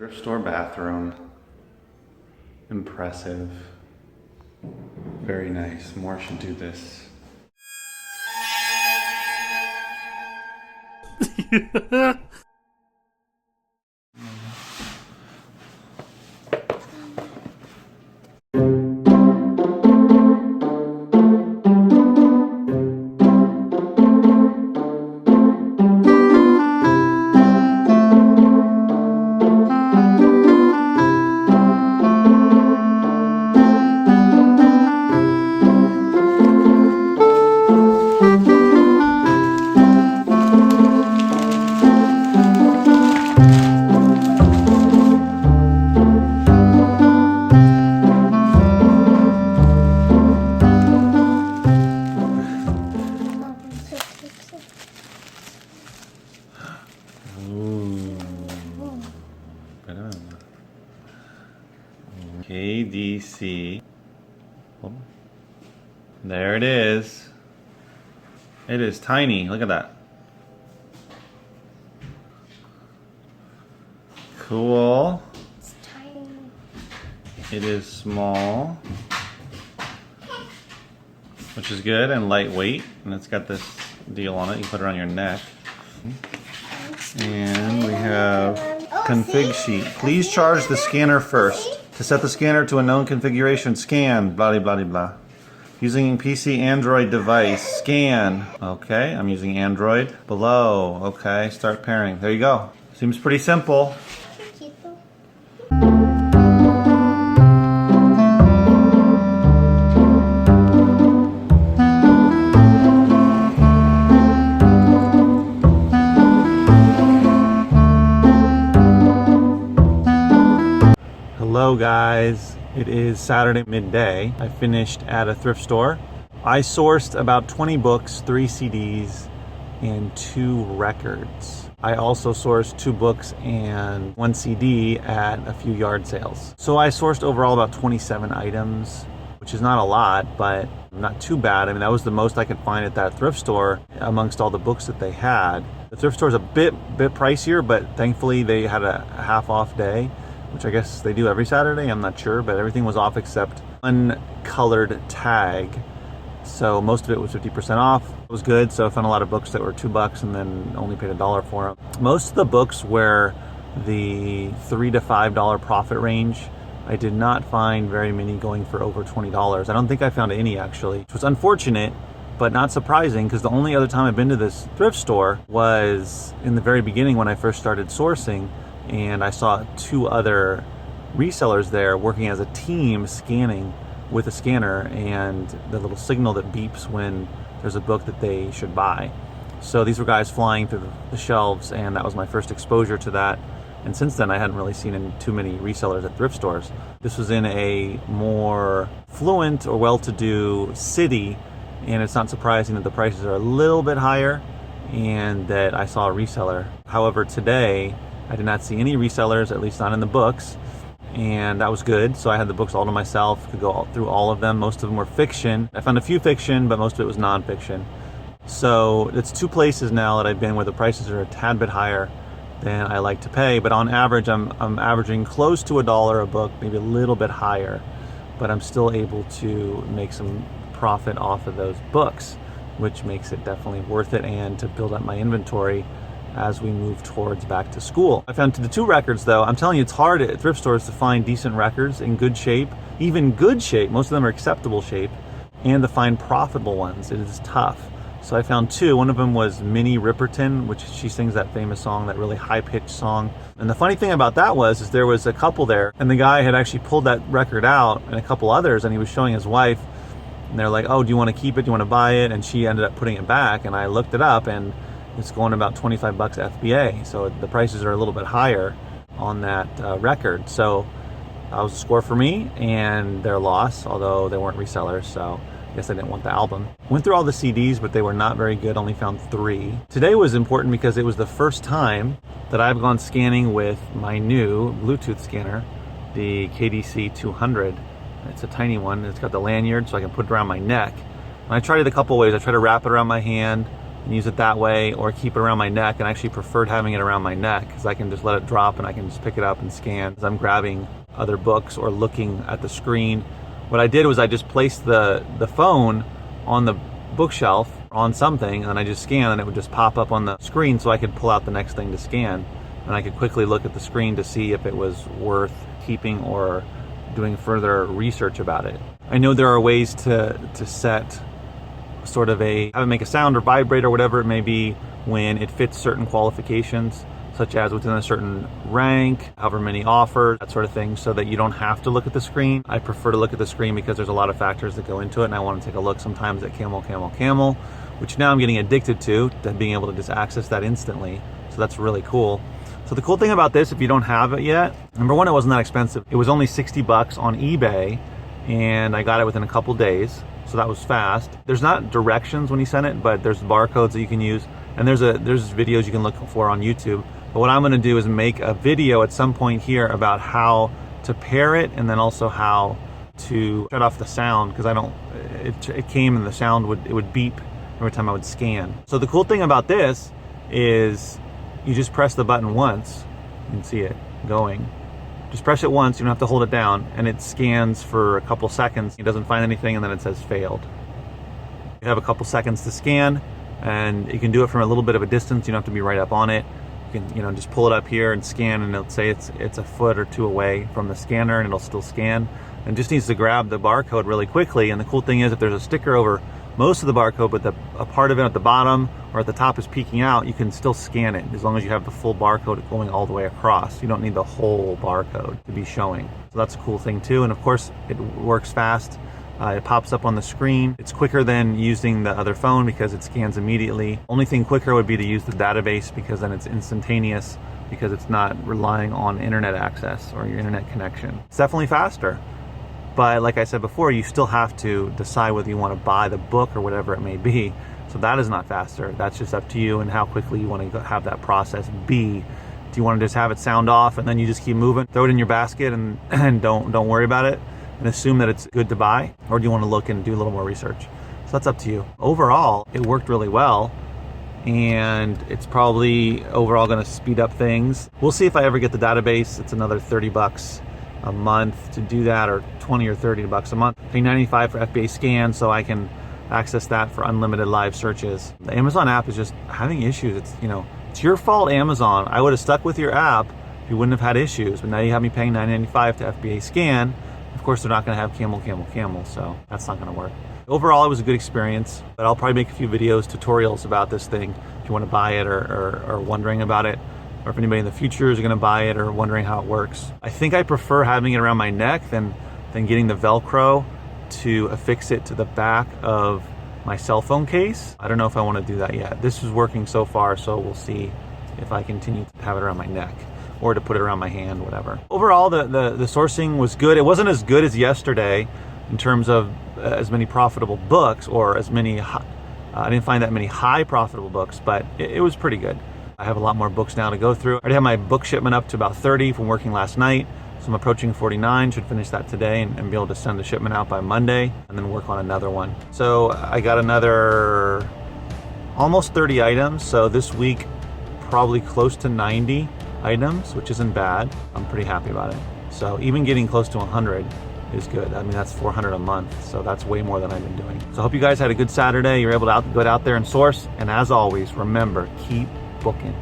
Thrift store bathroom. Impressive. Very nice. More should do this. KDC. Oh, there it is. It is tiny. Look at that. Cool. It's tiny. It is small, which is good, and lightweight. And it's got this deal on it. You put it around your neck. And we have config sheet. Please charge the scanner first. To set the scanner to a known configuration, scan, blah, blah, blah, blah. Using PC Android device, scan. Okay, I'm using Android. Below, okay, start pairing. There you go. Seems pretty simple. Hello guys, it is Saturday midday. I finished at a thrift store. I sourced about 20 books, 3 CDs, and 2 records. I also sourced 2 books and 1 CD at a few yard sales. So I sourced overall about 27 items, which is not a lot, but not too bad. I mean, that was the most I could find at that thrift store amongst all the books that they had. The thrift store is a bit pricier, but thankfully they had a half off day, which I guess they do every Saturday, I'm not sure, but everything was off except one colored tag. So most of it was 50% off. It was good, so I found a lot of books that were $2 and then only paid $1 for them. Most of the books were the $3 to $5 profit range. I did not find very many going for over $20. I don't think I found any actually, which was unfortunate, but not surprising because the only other time I've been to this thrift store was in the very beginning when I first started sourcing. And I saw 2 other resellers there working as a team scanning with a scanner and the little signal that beeps when there's a book that they should buy. So these were guys flying through the shelves, and that was my first exposure to that. And since then I hadn't really seen too many resellers at thrift stores. This was in a more fluent or well-to-do city, and it's not surprising that the prices are a little bit higher and that I saw a reseller. However, today I did not see any resellers, at least not in the books, and that was good. So I had the books all to myself, could go through all of them. Most of them were fiction. I found a few fiction, but most of it was nonfiction. So it's 2 places now that I've been where the prices are a tad bit higher than I like to pay, but on average I'm averaging close to $1 a book, maybe a little bit higher, but I'm still able to make some profit off of those books, which makes it definitely worth it, and to build up my inventory as we move towards back to school. I found the 2 records though. I'm telling you, it's hard at thrift stores to find decent records in good shape, even good shape. Most of them are acceptable shape, and to find profitable ones, it is tough. So I found 2. One of them was Minnie Riperton, which she sings that famous song, that really high-pitched song. And the funny thing about that is there was a couple there, and the guy had actually pulled that record out and a couple others, and he was showing his wife, and they're like, oh, do you want to keep it? Do you want to buy it? And she ended up putting it back, and I looked it up, and it's going about $25 FBA, so the prices are a little bit higher on that record. So that was a score for me and their loss, although they weren't resellers, so I guess I didn't want the album. Went through all the CDs, but they were not very good, only found 3. Today was important because it was the first time that I've gone scanning with my new Bluetooth scanner, the KDC 200. It's a tiny one. It's got the lanyard so I can put it around my neck. And I tried it a couple ways. I tried to wrap it around my hand, and use it that way, or keep it around my neck. And I actually preferred having it around my neck because I can just let it drop and I can just pick it up and scan as I'm grabbing other books or looking at the screen. What I did was I just placed the phone on the bookshelf on something, and I just scanned, and it would just pop up on the screen so I could pull out the next thing to scan, and I could quickly look at the screen to see if it was worth keeping or doing further research about it. I know there are ways to set sort of have it make a sound or vibrate or whatever it may be when it fits certain qualifications, such as within a certain rank, however many offers, that sort of thing, so that you don't have to look at the screen. I prefer to look at the screen because there's a lot of factors that go into it, and I want to take a look sometimes at camel, which now I'm getting addicted to being able to just access that instantly. So that's really cool. So the cool thing about this, if you don't have it yet, number one, it wasn't that expensive. It was only $60 on eBay, and I got it within a couple days. So that was fast. There's not directions when you send it, but there's barcodes that you can use, and there's videos you can look for on YouTube. But what I'm gonna do is make a video at some point here about how to pair it, and then also how to shut off the sound, because it came and the sound would beep every time I would scan. So the cool thing about this is you just press the button once, you can see it going. Just press it once, you don't have to hold it down, and it scans for a couple seconds. It doesn't find anything, and then it says failed. You have a couple seconds to scan, and you can do it from a little bit of a distance. You don't have to be right up on it. You can, just pull it up here and scan, and it'll say it's a foot or two away from the scanner, and it'll still scan. And just needs to grab the barcode really quickly. And the cool thing is, if there's a sticker over most of the barcode, but a part of it at the bottom or at the top is peeking out, you can still scan it as long as you have the full barcode going all the way across. You don't need the whole barcode to be showing. So that's a cool thing too. And of course, it works fast. It pops up on the screen. It's quicker than using the other phone because it scans immediately. Only thing quicker would be to use the database, because then it's instantaneous, because it's not relying on internet access or your internet connection. It's definitely faster. But like I said before, you still have to decide whether you want to buy the book or whatever it may be. So that is not faster. That's just up to you and how quickly you want to have that process be. Do you want to just have it sound off and then you just keep moving, throw it in your basket and don't worry about it and assume that it's good to buy? Or do you want to look and do a little more research? So that's up to you. Overall, it worked really well, and it's probably overall going to speed up things. We'll see if I ever get the database. It's another $30 a month to do that, or 20 or $30 a month. Pay $95 for FBA scan, so I can access that for unlimited live searches. The Amazon app is just having issues. It's your fault, Amazon. I would have stuck with your app if you wouldn't have had issues, but now you have me paying $9.95 to FBA scan. Of course, they're not going to have camel, so that's not going to work. Overall, it was a good experience, but I'll probably make a few videos, tutorials about this thing if you want to buy it or wondering about it, or if anybody in the future is going to buy it or wondering how it works. I think I prefer having it around my neck than getting the Velcro to affix it to the back of my cell phone case. I don't know if I want to do that yet. This is working so far, so we'll see if I continue to have it around my neck or to put it around my hand, whatever. Overall, the sourcing was good. It wasn't as good as yesterday in terms of as many profitable books, or as many, I didn't find that many high profitable books, but it was pretty good. I have a lot more books now to go through. I already have my book shipment up to about 30 from working last night. So I'm approaching 49, should finish that today and be able to send the shipment out by Monday and then work on another one. So I got another almost 30 items. So this week, probably close to 90 items, which isn't bad. I'm pretty happy about it. So even getting close to 100 is good. I mean, that's 400 a month. So that's way more than I've been doing. So I hope you guys had a good Saturday. You're able to get out there and source. And as always, remember, keep booking.